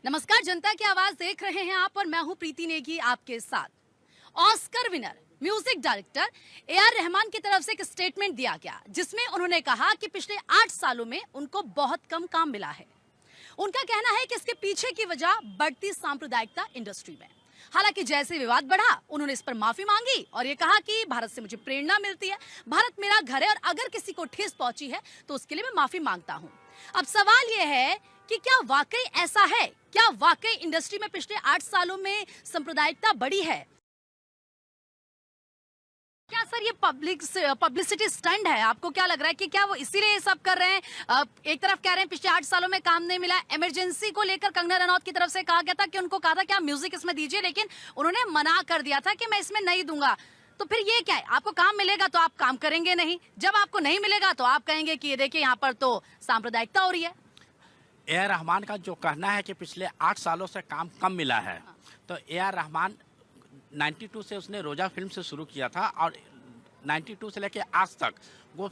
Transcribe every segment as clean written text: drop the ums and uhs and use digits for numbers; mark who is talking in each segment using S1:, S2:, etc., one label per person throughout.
S1: नमस्कार, जनता की आवाज देख रहे हैं आप और मैं हूं प्रीति नेगी आपके साथ। Oscar winner music director AR. Rahman की तरफ से एक स्टेटमेंट दिया गया जिसमें उन्होंने कहा कि पिछले 8 सालों में उनको बहुत कम काम मिला है। उनका कहना है कि इसके पीछे की वजह बढ़ती सांप्रदायिकता इंडस्ट्री में। हालांकि जैसे विवाद बढ़ा उन्होंने इस पर माफी मांगी और ये कहा कि भारत से मुझे प्रेरणा मिलती है, भारत मेरा घर है और अगर किसी को ठेस पहुंची है तो उसके लिए मैं माफी मांगता हूं। अब सवाल ये है कि क्या वाकई ऐसा है? क्या वाकई इंडस्ट्री में पिछले 8 सालों में सांप्रदायिकता बढ़ी है? क्या सर ये पब्लिसिटी स्टंट है? आपको क्या लग रहा है कि क्या वो इसीलिए ये सब कर रहे हैं? एक तरफ कह रहे हैं पिछले 8 सालों में काम नहीं मिला। इमरजेंसी को लेकर कंगना रनौत की तरफ से कहा गया था कि उनको कहा था कि आप म्यूजिक इसमें दीजिए, लेकिन उन्होंने मना कर दिया था कि मैं इसमें नहीं दूंगा। तो फिर ये क्या है? आपको काम मिलेगा तो आप काम करेंगे नहीं, जब आपको नहीं मिलेगा तो आप कहेंगे कि ये देखिए यहाँ पर तो सांप्रदायिकता हो रही है।
S2: ए आर रहमान का जो कहना है कि पिछले 8 सालों से काम कम मिला है, तो ए आर रहमान 92 से उसने रोजा फिल्म से शुरू किया था और 92 से लेके आज तक वो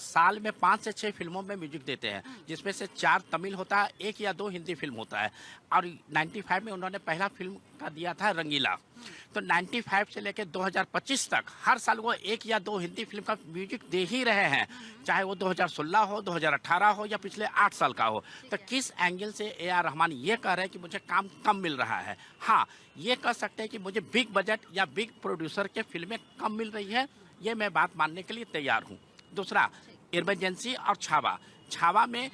S2: साल में 5 से 6 फिल्मों में म्यूजिक देते हैं, जिसमें से 4 तमिल होता है, 1 या 2 हिंदी फिल्म होता है। और 95 में उन्होंने पहला फिल्म का दिया था रंगीला। तो 95 से लेकर 2025 तक हर साल वो 1 या 2 हिंदी फिल्म का म्यूजिक दे ही रहे हैं, चाहे वो 2016 हो, 2018 हो या पिछले 8 साल का हो। तो किस एंगल से ए आर रहमान ये कह रहे हैं कि मुझे काम कम मिल रहा है? हाँ, ये कह सकते हैं कि मुझे बिग बजट या बिग प्रोड्यूसर के फिल्में कम मिल रही है, ये मैं बात मानने के लिए तैयार हूँ। दूसरा, इमरजेंसी और छावा में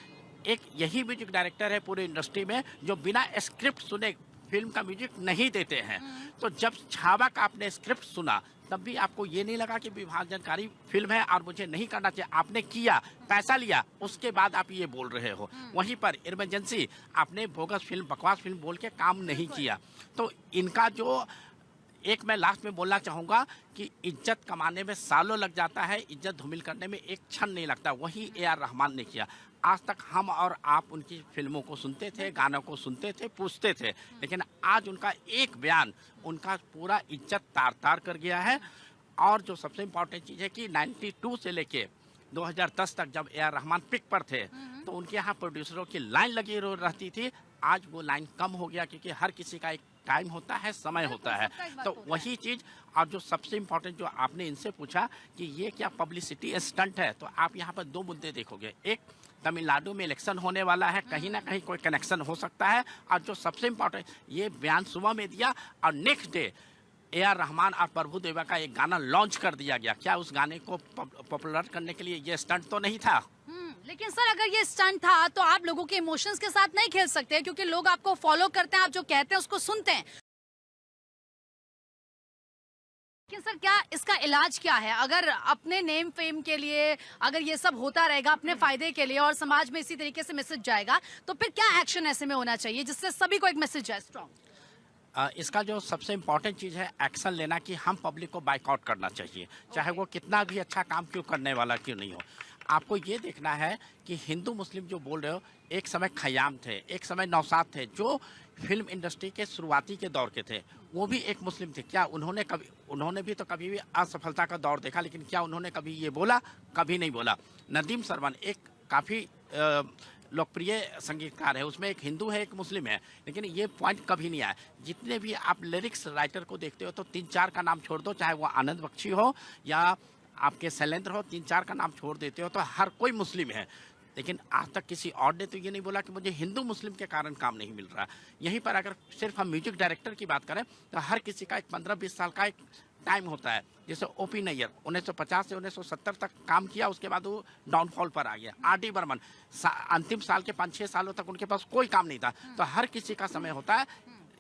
S2: एक यही म्यूजिक डायरेक्टर है पूरी इंडस्ट्री में जो बिना स्क्रिप्ट सुने फिल्म का म्यूजिक नहीं देते हैं। तो जब छावा का आपने स्क्रिप्ट सुना तब भी आपको ये नहीं लगा कि विभाजनकारी फिल्म है और मुझे नहीं करना चाहिए? आपने किया, पैसा लिया, उसके बाद आप ये बोल रहे हो। वहीं पर इमरजेंसी आपने बोगस फिल्म, बकवास फिल्म बोल के काम नहीं किया। तो इनका जो एक मैं लास्ट में बोलना चाहूँगा कि इज्जत कमाने में सालों लग जाता है, इज्जत धूमिल करने में एक क्षण नहीं लगता। वही ए आर रहमान ने किया। आज तक हम और आप उनकी फिल्मों को सुनते थे, गानों को सुनते थे, पूछते थे, लेकिन आज उनका एक बयान उनका पूरा इज्जत तार तार कर गया है। और जो सबसे इम्पोर्टेंट चीज़ है कि 92 से लेके 2010 तक जब ए आर रहमान पिक पर थे तो उनके यहाँ प्रोड्यूसरों की लाइन लगी रहती थी। आज वो लाइन कम हो गया क्योंकि हर किसी का एक टाइम होता है, समय होता है। तो वही चीज़। और जो सबसे इम्पोर्टेंट जो आपने इनसे पूछा कि ये क्या पब्लिसिटी स्टंट है, तो आप यहाँ पर 2 मुद्दे देखोगे। एक, तमिलनाडु में इलेक्शन होने वाला है, कहीं ना कहीं कोई कनेक्शन हो सकता है। और जो सबसे इम्पोर्टेंट, ये बयान सुबह में दिया और next day A R Rahman और प्रभु देवा का एक गाना लॉन्च कर दिया गया। क्या उस गाने को पॉपुलर करने के लिए ये स्टंट तो नहीं था?
S1: लेकिन सर अगर ये स्टंट था तो आप लोगों के इमोशंस के साथ नहीं खेल सकते, क्योंकि लोग आपको फॉलो करते हैं, आप जो कहते हैं उसको सुनते हैं। लेकिन सर क्या इसका इलाज क्या है? अगर अपने नेम फेम के लिए अगर ये सब होता रहेगा अपने फायदे के लिए और समाज में इसी तरीके से मैसेज जाएगा, तो फिर क्या एक्शन ऐसे में होना चाहिए जिससे सभी को एक मैसेज जाए स्ट्रॉन्ग?
S2: इसका जो सबसे इम्पोर्टेंट चीज़ है एक्शन लेना, कि हम पब्लिक को बाइकआउट करना चाहिए, चाहे वो कितना भी अच्छा काम क्यों करने वाला क्यों नहीं हो। आपको ये देखना है कि हिंदू मुस्लिम जो बोल रहे हो, एक समय खयाम थे, एक समय नौशाद थे, जो फिल्म इंडस्ट्री के शुरुआती के दौर के थे, वो भी एक मुस्लिम थे। क्या उन्होंने भी तो कभी भी असफलता का दौर देखा, लेकिन क्या उन्होंने कभी ये बोला? कभी नहीं बोला। नदीम श्रवण एक काफ़ी लोकप्रिय संगीतकार है, उसमें एक हिंदू है, एक मुस्लिम है, लेकिन ये पॉइंट कभी नहीं आया। जितने भी आप लिरिक्स राइटर को देखते हो तो 3-4 का नाम छोड़ दो, चाहे वो आनंद बख्शी हो या आपके शैलेंद्र हो, 3-4 का नाम छोड़ देते हो तो हर कोई मुस्लिम है। लेकिन आज तक किसी और ने तो ये नहीं बोला कि मुझे हिंदू मुस्लिम के कारण काम नहीं मिल रहा। यहीं पर अगर सिर्फ हम म्यूजिक डायरेक्टर की बात करें तो हर किसी का एक 15-20 साल का एक टाइम होता है। जैसे ओ.पी. नैयर 1950 से 1970 तक काम किया, उसके बाद वो डाउनफॉल पर आ गया। आर.डी. बर्मन अंतिम साल के 5-6 सालों तक उनके पास कोई काम नहीं था। तो हर किसी का समय होता है।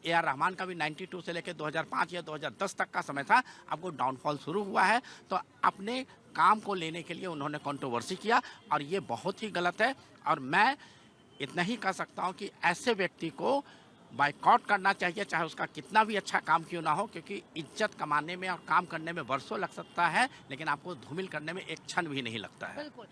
S2: ए आर रहमान का भी 92 से लेकर 2005 या 2010 तक का समय था। अब वो डाउनफॉल शुरू हुआ है, तो अपने काम को लेने के लिए उन्होंने कंट्रोवर्सी किया और ये बहुत ही गलत है। और मैं इतना ही कह सकता हूँ कि ऐसे व्यक्ति को बाइकआउट करना चाहिए, चाहे उसका कितना भी अच्छा काम क्यों ना हो, क्योंकि इज्जत कमाने में और काम करने में वर्षों लग सकता है, लेकिन आपको धूमिल करने में एक क्षण भी नहीं लगता है।
S1: बिल्कुल।